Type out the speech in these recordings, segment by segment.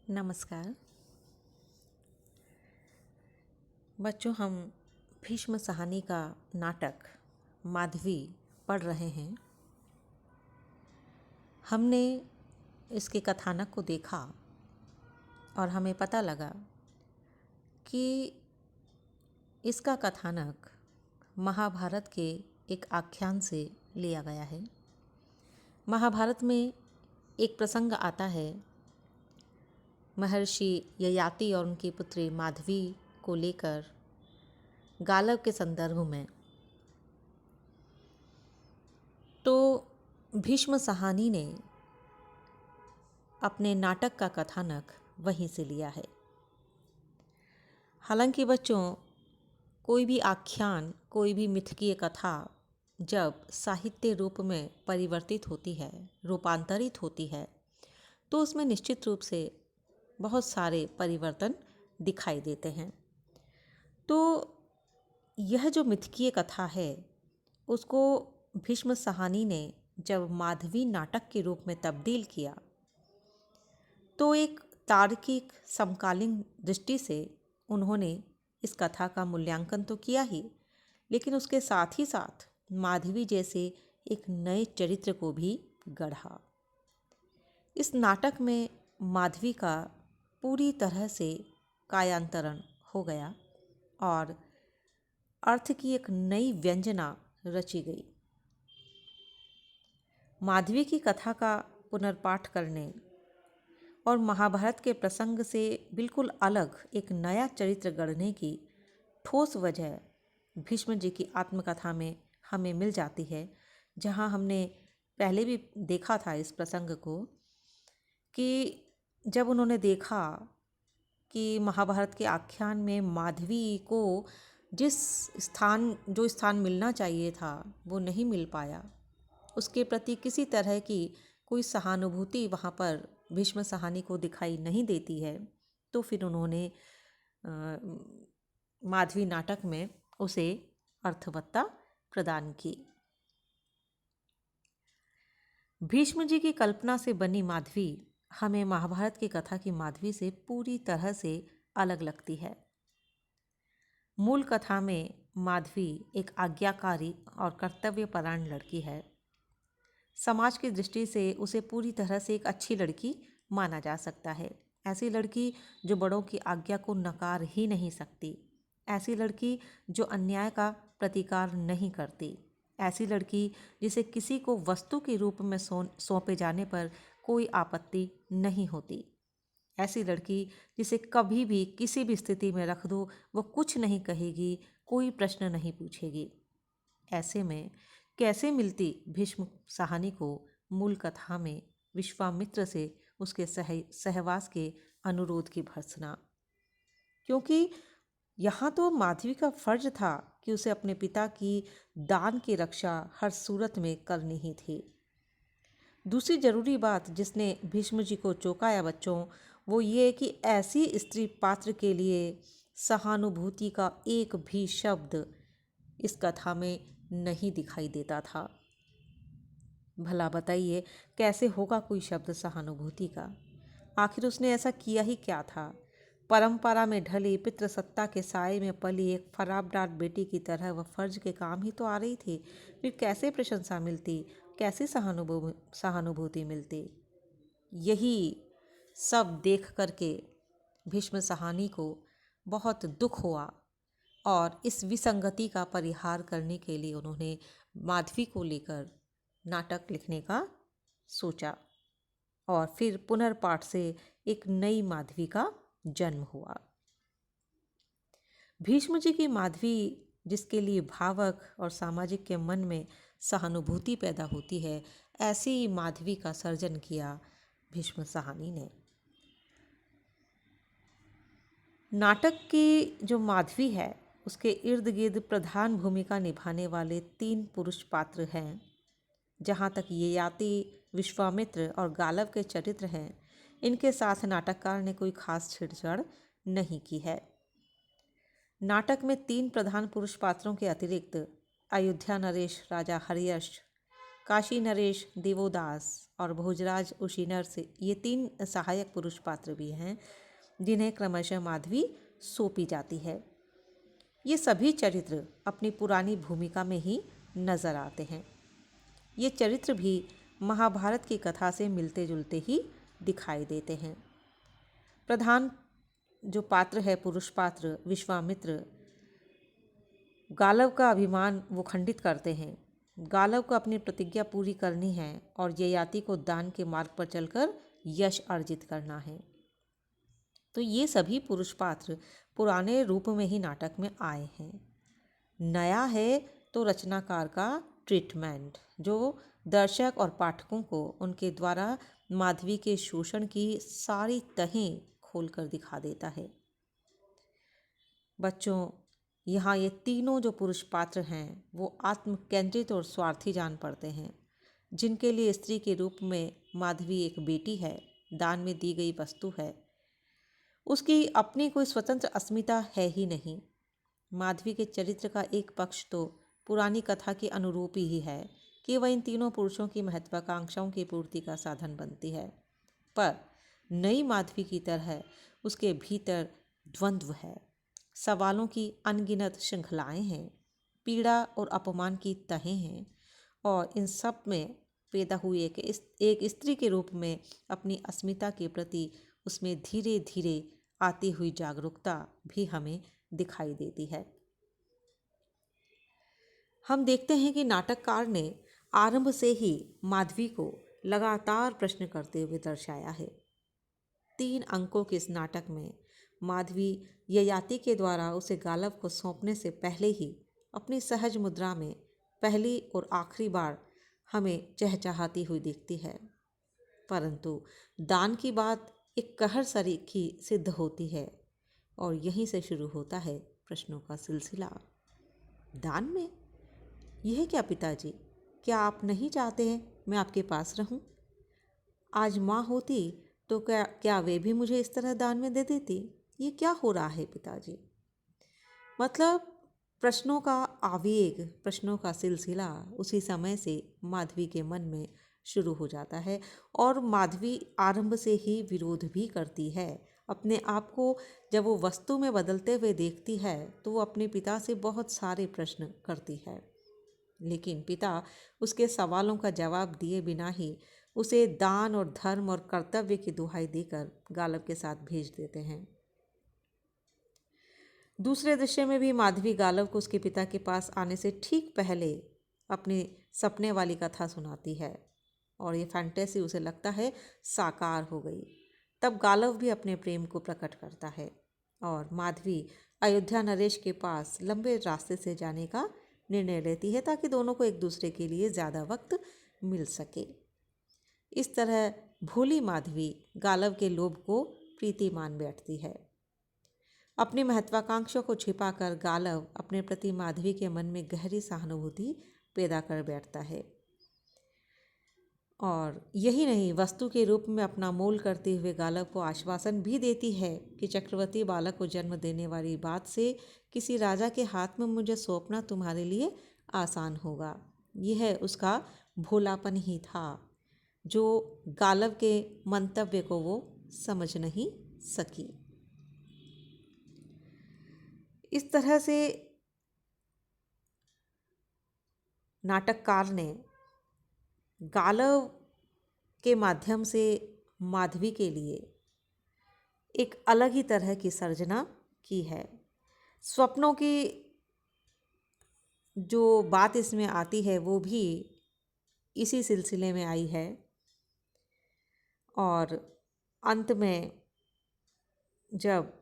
नमस्कार बच्चों, हम भीष्म साहनी का नाटक माधवी पढ़ रहे हैं। हमने इसके कथानक को देखा और हमें पता लगा कि इसका कथानक महाभारत के एक आख्यान से लिया गया है। महाभारत में एक प्रसंग आता है महर्षि ययाति और उनकी पुत्री माधवी को लेकर गालव के संदर्भ में। तो भीष्म साहनी ने अपने नाटक का कथानक वहीं से लिया है। हालांकि बच्चों, कोई भी आख्यान, कोई भी मिथकीय कथा जब साहित्य रूप में परिवर्तित होती है, रूपांतरित होती है, तो उसमें निश्चित रूप से बहुत सारे परिवर्तन दिखाई देते हैं। तो यह जो मिथकीय कथा है, उसको भीष्म साहनी ने जब माधवी नाटक के रूप में तब्दील किया, तो एक तार्किक समकालीन दृष्टि से उन्होंने इस कथा का मूल्यांकन तो किया ही, लेकिन उसके साथ ही साथ माधवी जैसे एक नए चरित्र को भी गढ़ा। इस नाटक में माधवी का पूरी तरह से कायांतरण हो गया और अर्थ की एक नई व्यंजना रची गई। माधवी की कथा का पुनर्पाठ करने और महाभारत के प्रसंग से बिल्कुल अलग एक नया चरित्र गढ़ने की ठोस वजह भीष्म जी की आत्मकथा में हमें मिल जाती है, जहां हमने पहले भी देखा था इस प्रसंग को कि जब उन्होंने देखा कि महाभारत के आख्यान में माधवी को जो स्थान मिलना चाहिए था वो नहीं मिल पाया, उसके प्रति किसी तरह की कोई सहानुभूति वहाँ पर भीष्म साहनी को दिखाई नहीं देती है, तो फिर उन्होंने माधवी नाटक में उसे अर्थवत्ता प्रदान की। भीष्म जी की कल्पना से बनी माधवी हमें महाभारत की कथा की माधवी से पूरी तरह से अलग लगती है। मूल कथा में माधवी एक आज्ञाकारी और कर्तव्यपरायण लड़की है। समाज की दृष्टि से उसे पूरी तरह से एक अच्छी लड़की माना जा सकता है। ऐसी लड़की जो बड़ों की आज्ञा को नकार ही नहीं सकती, ऐसी लड़की जो अन्याय का प्रतिकार नहीं करती, ऐसी लड़की जिसे किसी को वस्तु के रूप में सौंपे जाने पर कोई आपत्ति नहीं होती, ऐसी लड़की जिसे कभी भी किसी भी स्थिति में रख दो वो कुछ नहीं कहेगी, कोई प्रश्न नहीं पूछेगी। ऐसे में कैसे मिलती भीष्म साहनी को मूल कथा में विश्वामित्र से उसके सहवास के अनुरोध की भर्त्सना, क्योंकि यहाँ तो माधवी का फर्ज था कि उसे अपने पिता की दान की रक्षा हर सूरत में करनी ही थी। दूसरी जरूरी बात जिसने भीष्म जी को चौंकाया बच्चों, वो ये कि ऐसी स्त्री पात्र के लिए सहानुभूति का एक भी शब्द इस कथा में नहीं दिखाई देता था। भला बताइए, कैसे होगा कोई शब्द सहानुभूति का? आखिर उसने ऐसा किया ही क्या था? परंपरा में ढली, पितृसत्ता के साए में पली एक फराबदार बेटी की तरह वह फर्ज के काम ही तो आ रही थी। फिर कैसे प्रशंसा मिलती, कैसी सहानुभूति मिलती? यही सब देख करके भीष्म साहनी को बहुत दुख हुआ और इस विसंगति का परिहार करने के लिए उन्होंने माधवी को लेकर नाटक लिखने का सोचा और फिर पुनर्पाठ से एक नई माधवी का जन्म हुआ। भीष्म जी की माधवी जिसके लिए भावक और सामाजिक के मन में सहानुभूति पैदा होती है, ऐसी माधवी का सर्जन किया भीष्म साहनी ने। नाटक की जो माधवी है उसके इर्द गिर्द प्रधान भूमिका निभाने वाले 3 पुरुष पात्र हैं। जहाँ तक ययाति, विश्वामित्र और गालव के चरित्र हैं, इनके साथ नाटककार ने कोई खास छेड़छाड़ नहीं की है। नाटक में 3 प्रधान पुरुष पात्रों के अतिरिक्त अयोध्या नरेश, राजा हरियश, काशी नरेश देवोदास और भोजराज उशीनर से ये 3 सहायक पुरुष पात्र भी हैं जिन्हें क्रमशः माधवी सौंपी जाती है। ये सभी चरित्र अपनी पुरानी भूमिका में ही नजर आते हैं। ये चरित्र भी महाभारत की कथा से मिलते जुलते ही दिखाई देते हैं। प्रधान जो पात्र है, पुरुष पात्र विश्वामित्र, गालव का अभिमान वो खंडित करते हैं। गालव को अपनी प्रतिज्ञा पूरी करनी है और ययाति को दान के मार्ग पर चलकर यश अर्जित करना है। तो ये सभी पुरुष पात्र पुराने रूप में ही नाटक में आए हैं। नया है तो रचनाकार का ट्रीटमेंट, जो दर्शक और पाठकों को उनके द्वारा माधवी के शोषण की सारी तहें खोलकर दिखा देता है। बच्चों, यहाँ ये तीनों जो पुरुष पात्र हैं वो आत्मकेंद्रित और स्वार्थी जान पड़ते हैं। जिनके लिए स्त्री के रूप में माधवी एक बेटी है, दान में दी गई वस्तु है, उसकी अपनी कोई स्वतंत्र अस्मिता है ही नहीं। माधवी के चरित्र का एक पक्ष तो पुरानी कथा के अनुरूप ही है कि वह इन तीनों पुरुषों की महत्वाकांक्षाओं की पूर्ति का साधन बनती है, पर नई माधवी की तरह उसके भीतर द्वंद्व है, सवालों की अनगिनत श्रृंखलाएं हैं, पीड़ा और अपमान की तहें हैं, और इन सब में पैदा हुई एक स्त्री के रूप में अपनी अस्मिता के प्रति उसमें धीरे धीरे आती हुई जागरूकता भी हमें दिखाई देती है। हम देखते हैं कि नाटककार ने आरंभ से ही माधवी को लगातार प्रश्न करते हुए दर्शाया है। 3 अंकों के इस नाटक में माधवी ययाति के द्वारा उसे गालव को सौंपने से पहले ही अपनी सहज मुद्रा में पहली और आखिरी बार हमें चहचहाती हुई दिखती है, परंतु दान की बात एक कहर सरीखी सिद्ध होती है और यहीं से शुरू होता है प्रश्नों का सिलसिला। दान में यह क्या पिताजी, क्या आप नहीं चाहते हैं मैं आपके पास रहूं? आज माँ होती तो क्या वे भी मुझे इस तरह दान में दे देती? ये क्या हो रहा है पिताजी? मतलब प्रश्नों का आवेग, प्रश्नों का सिलसिला उसी समय से माधवी के मन में शुरू हो जाता है और माधवी आरंभ से ही विरोध भी करती है। अपने आप को जब वो वस्तु में बदलते हुए देखती है तो वो अपने पिता से बहुत सारे प्रश्न करती है, लेकिन पिता उसके सवालों का जवाब दिए बिना ही उसे दान और धर्म और कर्तव्य की दुहाई देकर गालव के साथ भेज देते हैं। दूसरे दृश्य में भी माधवी गालव को उसके पिता के पास आने से ठीक पहले अपने सपने वाली कथा सुनाती है और ये फैंटेसी उसे लगता है साकार हो गई। तब गालव भी अपने प्रेम को प्रकट करता है और माधवी अयोध्या नरेश के पास लंबे रास्ते से जाने का निर्णय लेती है ताकि दोनों को एक दूसरे के लिए ज़्यादा वक्त मिल सके। इस तरह भोली माधवी गालव के लोभ को प्रीति मान बैठती है। अपनी महत्वाकांक्षा को छिपाकर गालव अपने प्रति माधवी के मन में गहरी सहानुभूति पैदा कर बैठता है और यही नहीं, वस्तु के रूप में अपना मोल करते हुए गालव को आश्वासन भी देती है कि चक्रवर्ती बालक को जन्म देने वाली बात से किसी राजा के हाथ में मुझे सौंपना तुम्हारे लिए आसान होगा। यह उसका भोलापन ही था जो गालव के मंतव्य को वो समझ नहीं सकी। इस तरह से नाटककार ने गालव के माध्यम से माधवी के लिए एक अलग ही तरह की सर्जना की है। स्वप्नों की जो बात इसमें आती है वो भी इसी सिलसिले में आई है और अंत में जब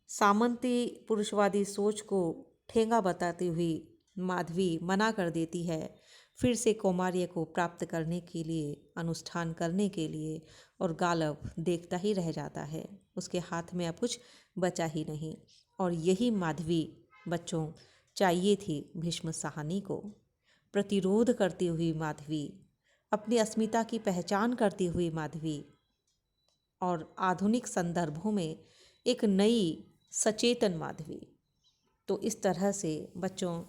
सामंती पुरुषवादी सोच को ठेंगा बताती हुई माधवी मना कर देती है फिर से कौमार्य को प्राप्त करने के लिए, अनुष्ठान करने के लिए, और गालव देखता ही रह जाता है, उसके हाथ में अब कुछ बचा ही नहीं। और यही माधवी बच्चों चाहिए थी भीष्म साहनी को। प्रतिरोध करती हुई माधवी, अपनी अस्मिता की पहचान करती हुई माधवी और आधुनिक संदर्भों में एक नई सचेतन माधवी। तो इस तरह से बच्चों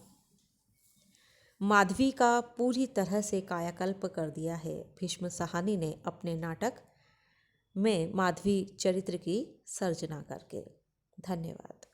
माधवी का पूरी तरह से कायाकल्प कर दिया है भीष्म साहनी ने अपने नाटक में माधवी चरित्र की सर्जना करके। धन्यवाद।